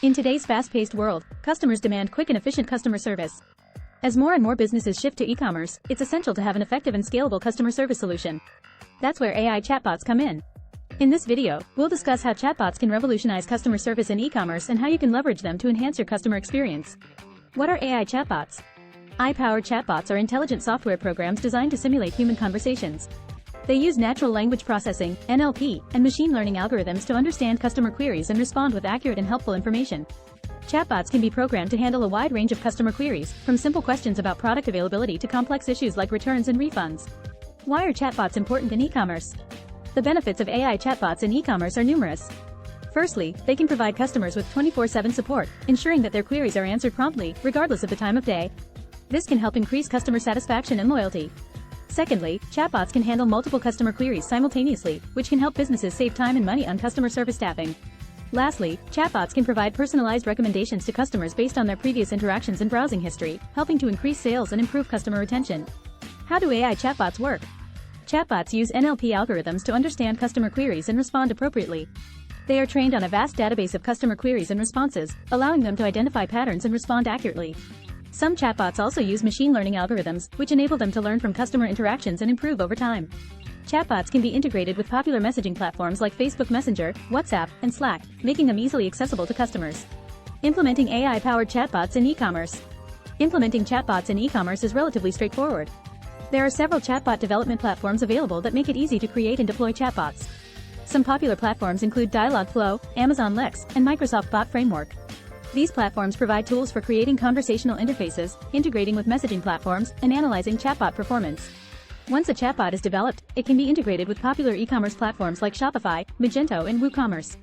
In today's fast-paced world, customers demand quick and efficient customer service. As more and more businesses shift to e-commerce, it's essential to have an effective and scalable customer service solution. That's where AI chatbots come in. In this video, we'll discuss how chatbots can revolutionize customer service in e-commerce and how you can leverage them to enhance your customer experience. What are AI chatbots? AI-powered chatbots are intelligent software programs designed to simulate human conversations. They use natural language processing, NLP, and machine learning algorithms to understand customer queries and respond with accurate and helpful information. Chatbots can be programmed to handle a wide range of customer queries, from simple questions about product availability to complex issues like returns and refunds. Why are chatbots important in e-commerce? The benefits of AI chatbots in e-commerce are numerous. Firstly, they can provide customers with 24/7 support, ensuring that their queries are answered promptly, regardless of the time of day. This can help increase customer satisfaction and loyalty. Secondly, chatbots can handle multiple customer queries simultaneously, which can help businesses save time and money on customer service staffing. Lastly, chatbots can provide personalized recommendations to customers based on their previous interactions and browsing history, helping to increase sales and improve customer retention. How do AI chatbots work? Chatbots use NLP algorithms to understand customer queries and respond appropriately. They are trained on a vast database of customer queries and responses, allowing them to identify patterns and respond accurately. Some chatbots also use machine learning algorithms, which enable them to learn from customer interactions and improve over time. Chatbots can be integrated with popular messaging platforms like Facebook Messenger, WhatsApp, and Slack, making them easily accessible to customers. Implementing AI-powered chatbots in e-commerce. Implementing chatbots in e-commerce is relatively straightforward. There are several chatbot development platforms available that make it easy to create and deploy chatbots. Some popular platforms include Dialogflow, Amazon Lex, and Microsoft Bot Framework. These platforms provide tools for creating conversational interfaces, integrating with messaging platforms, and analyzing chatbot performance. Once a chatbot is developed, it can be integrated with popular e-commerce platforms like Shopify, Magento, and WooCommerce.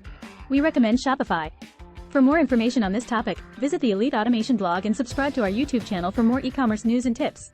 We recommend Shopify. For more information on this topic, visit the Elite Automation blog and subscribe to our YouTube channel for more e-commerce news and tips.